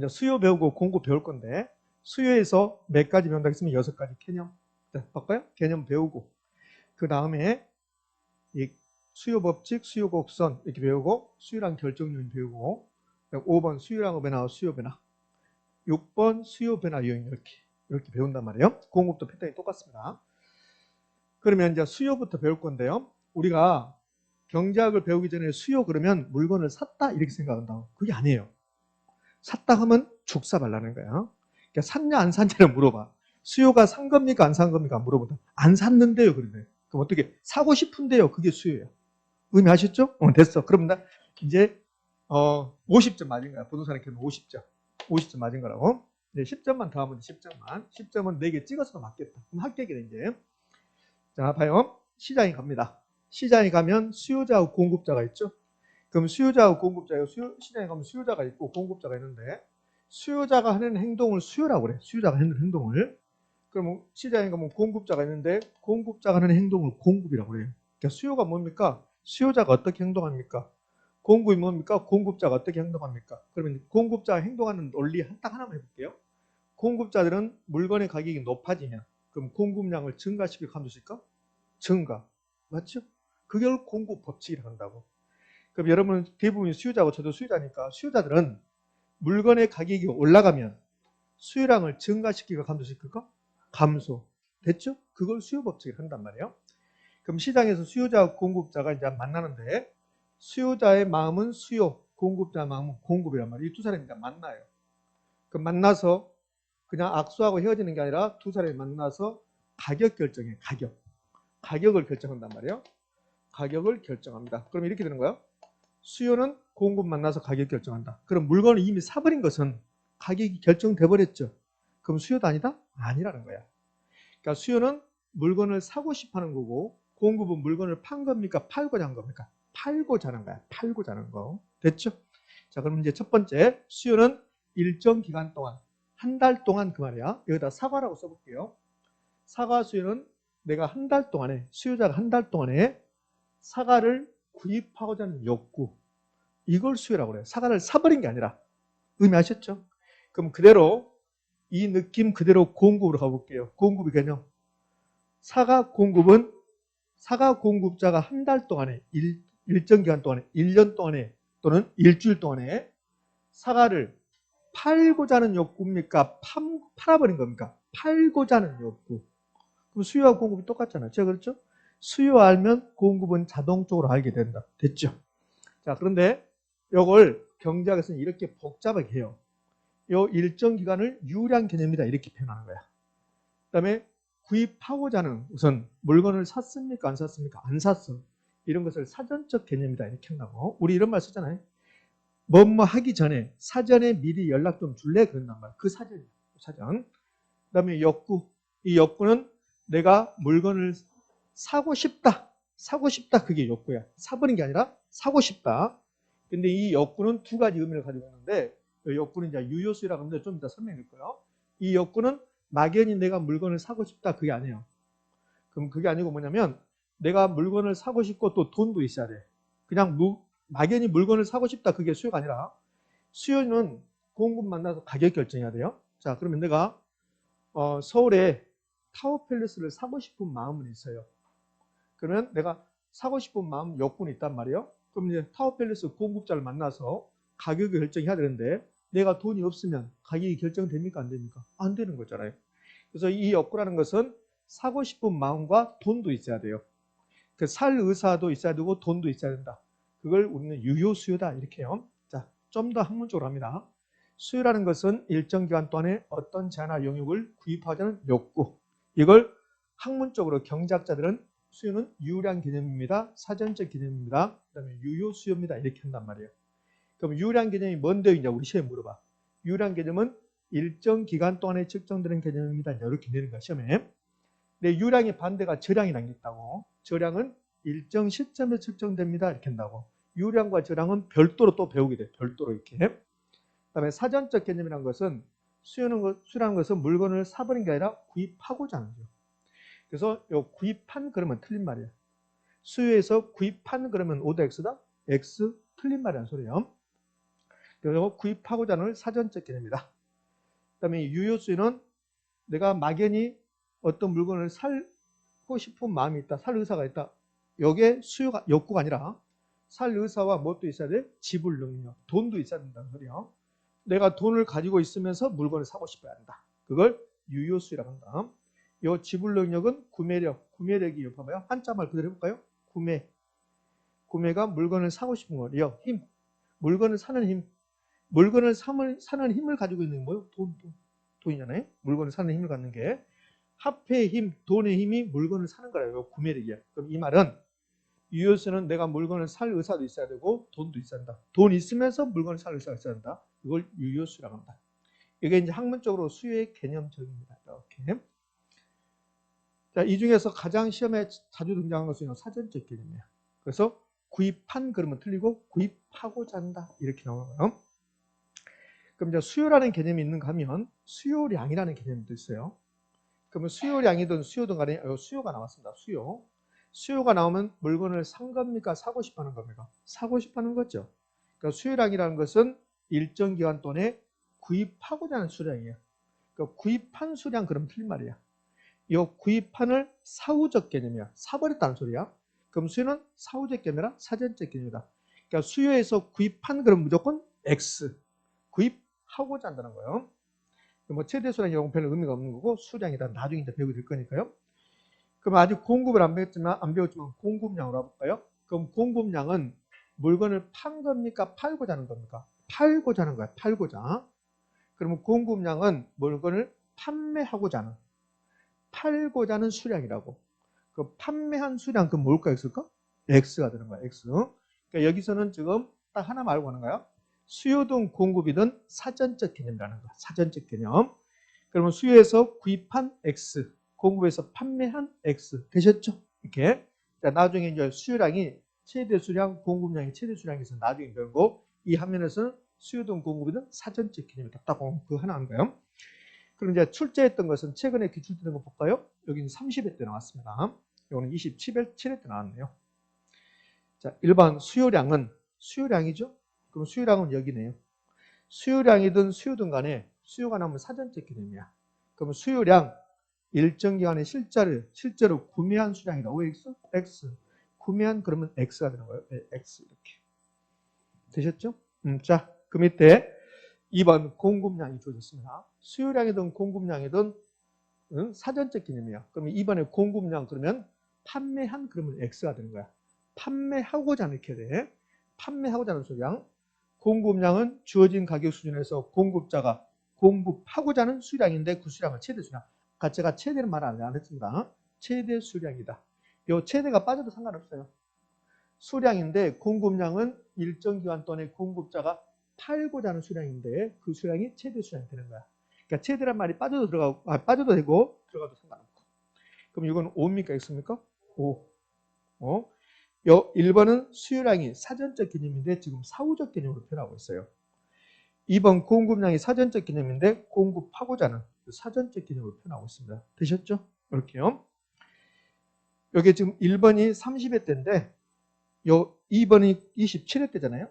이제 수요 배우고 공급 배울 건데 수요에서 몇 가지 배운다고 했으면 6가지 개념. 자, 바꿔요. 개념 배우고 그 다음에 이 수요 법칙, 수요 곡선 이렇게 배우고 수요랑 결정 요인 배우고 5번 수요랑 변화, 수요 변화 6번 수요 변화 요인 이렇게 배운단 말이에요. 공급도 패턴이 똑같습니다. 그러면 이제 수요부터 배울 건데요. 우리가 경제학을 배우기 전에 수요 그러면 물건을 샀다 이렇게 생각한다고. 그게 아니에요. 샀다 하면 죽사 발라는 거야. 그러니까 샀냐 안 샀냐를 물어봐. 수요가 산 겁니까 안 산 겁니까 물어본다. 안 샀는데요 그러네. 그럼 어떻게 사고 싶은데요. 그게 수요예요. 의미하셨죠? 됐어. 그럼 나 이제 50점 맞은 거야. 부동산의 경우 50점. 50점 맞은 거라고. 이제 10점만 더 하면 돼. 10점만. 10점은 4개 찍어서 맞겠다. 그럼 합격이네 이제. 자, 봐요. 시장에 갑니다. 시장에 가면 수요자하고 공급자가 있죠. 그럼 수요자하고 공급자예요. 시장에 가면 수요자가 있고 공급자가 있는데 수요자가 하는 행동을 수요라고 그래. 수요자가 하는 행동을. 그럼 시장에 가면 공급자가 있는데 공급자가 하는 행동을 공급이라고 그래요. 그러니까 수요가 뭡니까? 수요자가 어떻게 행동합니까? 공급이 뭡니까? 공급자가 어떻게 행동합니까? 그러면 공급자가 행동하는 논리 딱 하나만 해볼게요. 공급자들은 물건의 가격이 높아지면 그럼 공급량을 증가시킬 가능성이 있을까? 증가. 맞죠? 그걸 공급 법칙이라고 한다고. 그럼 여러분 대부분 수요자고 저도 수요자니까 수요자들은 물건의 가격이 올라가면 수요량을 증가시키고 감소시킬까? 감소. 됐죠? 그걸 수요 법칙을 한단 말이에요. 그럼 시장에서 수요자와 공급자가 이제 만나는데 수요자의 마음은 수요, 공급자의 마음은 공급이란 말이에요. 이 두 사람이 이제 만나요. 그럼 만나서 그냥 악수하고 헤어지는 게 아니라 두 사람이 만나서 가격 결정해요. 가격을 결정한단 말이에요. 가격을 결정합니다. 그럼 이렇게 되는 거예요. 수요는 공급 만나서 가격 결정한다. 그럼 물건을 이미 사버린 것은 가격이 결정돼 버렸죠. 그럼 수요도 아니다? 아니라는 거야. 그러니까 수요는 물건을 사고 싶어 하는 거고 공급은 물건을 판 겁니까? 팔고자 하는 겁니까? 팔고자 하는 거야. 팔고자 하는 거. 됐죠? 자, 그럼 이제 첫 번째 수요는 일정 기간 동안 한 달 동안 그 말이야. 여기다 사과라고 써볼게요. 사과 수요는 내가 한 달 동안에 수요자가 한 달 동안에 사과를 구입하고자 하는 욕구 이걸 수요라고 그래요. 사과를 사버린 게 아니라 의미하셨죠? 그럼 그대로 이 느낌 그대로 공급으로 가볼게요. 공급의 개념. 사과 공급은 사과 공급자가 한 달 동안에 일정 기간 동안에 1년 동안에 또는 일주일 동안에 사과를 팔고자 하는 욕구입니까? 팔아버린 겁니까? 팔고자 하는 욕구. 그럼 수요와 공급이 똑같잖아요. 제가 그렇죠? 수요 알면 공급은 자동적으로 알게 된다. 됐죠? 자, 그런데 이걸 경제학에서는 이렇게 복잡하게 해요. 요 일정 기간을 유량 개념이다 이렇게 표현하는 거야. 그다음에 구입하고자 하는 우선 물건을 샀습니까? 안 샀습니까? 안 샀어. 이런 것을 사전적 개념이다 이렇게 한다고. 우리 이런 말 쓰잖아요. 뭐뭐 하기 전에 사전에 미리 연락 좀 줄래? 그런단 말이야. 그 사전이야. 사전. 그다음에 욕구. 이 욕구는 내가 물건을 사고 싶다. 사고 싶다. 그게 욕구야. 사버린 게 아니라 사고 싶다. 근데 이 욕구는 두 가지 의미를 가지고 있는데 이 욕구는 이제 유효수라고 하는데 좀 이따 설명해 드릴 거예요. 이 욕구는 막연히 내가 물건을 사고 싶다. 그게 아니에요. 그럼 그게 아니고 뭐냐면 내가 물건을 사고 싶고 또 돈도 있어야 돼. 그냥 막연히 물건을 사고 싶다. 그게 수요가 아니라 수요는 공급 만나서 가격 결정해야 돼요. 자, 그러면 내가 서울에 타워팰리스를 사고 싶은 마음은 있어요. 그러면 내가 사고 싶은 마음 욕구는 있단 말이에요. 그럼 이제 타워팰리스 공급자를 만나서 가격을 결정해야 되는데 내가 돈이 없으면 가격이 결정됩니까? 안 됩니까? 안 되는 거잖아요. 그래서 이 욕구라는 것은 사고 싶은 마음과 돈도 있어야 돼요. 그 살 의사도 있어야 되고 돈도 있어야 된다. 그걸 우리는 유효수요다 이렇게 해요. 자, 좀 더 학문적으로 합니다. 수요라는 것은 일정 기간 동안에 어떤 재화나 용역을 구입하자는 욕구. 이걸 학문적으로 경제학자들은 수요는 유량 개념입니다. 사전적 개념입니다. 그다음에 유효 수요입니다. 이렇게 한단 말이에요. 그럼 유량 개념이 뭔데 이제 우리 시험에 물어봐. 유량 개념은 일정 기간 동안에 측정되는 개념입니다. 이렇게 내는 거야 시험에. 근데 유량의 반대가 저량이라는 게 있다고. 저량은 일정 시점에 측정됩니다. 이렇게 한다고. 유량과 저량은 별도로 또 배우게 돼. 별도로 이렇게. 그다음에 사전적 개념이라는 것은 수요라는 것은 물건을 사버린 게 아니라 구입하고자 하는 거예요. 그래서 요 구입한 그러면 틀린 말이에요. 수요에서 구입한 그러면 오더 X다? X 틀린 말이라는 소리예요. 그리고 구입하고자 하는 사전적 개념이다. 그다음에 유효수요는 내가 막연히 어떤 물건을 살고 싶은 마음이 있다. 살 의사가 있다. 여기에 수요가 욕구가 아니라 살 의사와 무엇도 있어야 돼? 지불 능력, 돈도 있어야 된다는 소리야. 내가 돈을 가지고 있으면서 물건을 사고 싶어야 한다. 그걸 유효수요라고 한다. 이 지불 능력은 구매력이 봐봐요. 한자말 그대로 해볼까요? 구매가 물건을 사고 싶은 거예요. 힘, 물건을 사는 힘, 물건을 사는 힘을 가지고 있는 게 뭐예요? 돈이잖아요. 물건을 사는 힘을 갖는 게 화폐의 힘, 돈의 힘이 물건을 사는 거라요. 구매력이야. 그럼 이 말은 유효수는 내가 물건을 살 의사도 있어야 되고 돈도 있어야 한다. 돈 있으면서 물건을 살 의사가 있어야 한다. 이걸 유효수라고 합니다. 이게 이제 학문적으로 수요의 개념적입니다. 이렇게. 자, 이 중에서 가장 시험에 자주 등장하는 것은 사전적 개념이에요. 그래서 구입한 그러면 틀리고 구입하고자 한다. 이렇게 나오고요. 그럼 이제 수요라는 개념이 있는가 하면 수요량이라는 개념도 있어요. 그러면 수요량이든 수요든 간에 수요가 나왔습니다. 수요가 나오면 물건을 산 겁니까? 사고 싶어 하는 겁니까? 사고 싶어 하는 거죠. 그러니까 수요량이라는 것은 일정 기간 동안에 구입하고자 하는 수량이에요. 그러니까 구입한 수량 그러면 틀린 말이야. 이 구입한을 사후적 개념이야. 사버렸다는 소리야. 그럼 수요는 사후적 개념이라 사전적 개념이다. 그러니까 수요에서 구입한 그럼 무조건 X. 구입하고자 한다는 거예요. 뭐 최대 수량 이런 별로 의미가 없는 거고 수량이다. 나중에 이제 배우게 될 거니까요. 그럼 아직 공급을 안 배웠지만 공급량으로 해볼까요? 그럼 공급량은 물건을 판 겁니까? 팔고자 하는 겁니까? 팔고자 하는 거야. 팔고자. 그러면 공급량은 물건을 팔고자 하는 수량이라고. 그 판매한 수량, 그 뭘까 있을까? X가 되는 거야, X. 그러니까 여기서는 지금 딱 하나 알고 가는 거야. 수요든 공급이든 사전적 개념이라는 거야. 사전적 개념. 그러면 수요에서 구입한 X, 공급에서 판매한 X. 되셨죠? 이렇게. 자, 나중에 이제 수요량이 최대 수량, 공급량이 최대 수량에서 나중에 배우고 이 화면에서는 수요든 공급이든 사전적 개념이다. 딱 그 하나 하는 거예요. 그럼 이제 출제했던 것은 최근에 기출되는 거 볼까요? 여기는 30회 때 나왔습니다. 이거는 27회 때 나왔네요. 자, 일반 수요량이죠? 그럼 수요량은 여기네요. 수요량이든 수요든 간에 수요가 나오면 사전적 개념이야. 그럼 수요량 일정 기간에 실제로 구매한 수량이다. OX, X. 구매한 그러면 X가 되는 거예요. X 이렇게. 되셨죠? 자, 그 밑에 2번 공급량이 주어졌습니다. 수요량이든 공급량이든 사전적 개념이야. 그러면 2번에 공급량 그러면 판매한 그러면 X가 되는 거야. 판매하고자 하는 이렇게 돼. 판매하고자 하는 수량. 공급량은 주어진 가격 수준에서 공급자가 공급하고자 하는 수량인데 그 수량은 최대 수량. 아까 제가 최대는 말 안 했습니다. 최대 수량이다. 이 최대가 빠져도 상관없어요. 수량인데 공급량은 일정 기간 동안에 공급자가 팔고자 하는 수량인데 그 수량이 최대 수량이 되는 거야. 그러니까 최대란 말이 빠져도 되고 들어가도 상관없고. 그럼 이건 5입니까? X입니까? 5. 1번은 수요량이 사전적 개념인데 지금 사후적 개념으로 표현하고 있어요. 2번 공급량이 사전적 개념인데 공급하고자 하는 사전적 개념으로 표현하고 있습니다. 되셨죠? 이렇게요. 여기 지금 1번이 30회 때인데 2번이 27회 때잖아요.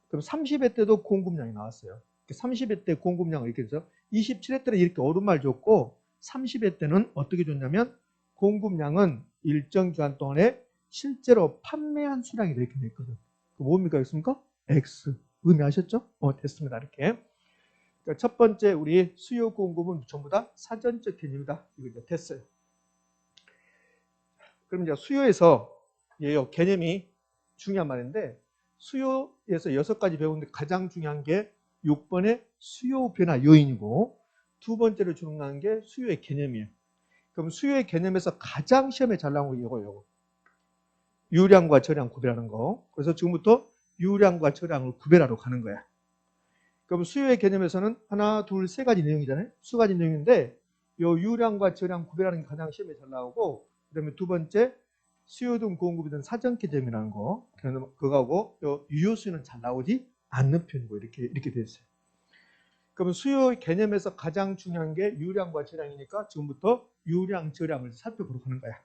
그럼 30회 때도 공급량이 나왔어요. 30회 때 공급량을 이렇게 해서 27회 때는 이렇게 오른말 줬고 30회 때는 어떻게 줬냐면 공급량은 일정 기간 동안에 실제로 판매한 수량이 이렇게 됐거든. 그 뭡니까? 있습니까? X. 의미하셨죠? 됐습니다. 이렇게. 그러니까 첫 번째 우리 수요 공급은 전부 다 사전적 개념이다. 이거 이제 됐어요. 그럼 이제 수요에서 개념이 중요한 말인데 수요에서 6가지 배우는데 가장 중요한 게 6번의 수요 변화 요인이고 두 번째로 중요한 게 수요의 개념이에요. 그럼 수요의 개념에서 가장 시험에 잘 나온 거 이거. 유량과 저량 구별하는 거. 그래서 지금부터 유량과 저량을 구별하러 가는 거야. 그럼 수요의 개념에서는 하나, 둘, 세 가지 내용이잖아요. 수 가지 내용인데 요 유량과 저량 구별하는 게 가장 시험에 잘 나오고 그다음에 두 번째 수요든 공급이든 사전 개념이라는 거. 그거하고 요 유효수는 잘 나오지 않는 편이고 이렇게 돼 있어요. 그러면 수요 개념에서 가장 중요한 게 유량과 저량이니까 지금부터 유량, 저량을 살펴보러 가는 거야.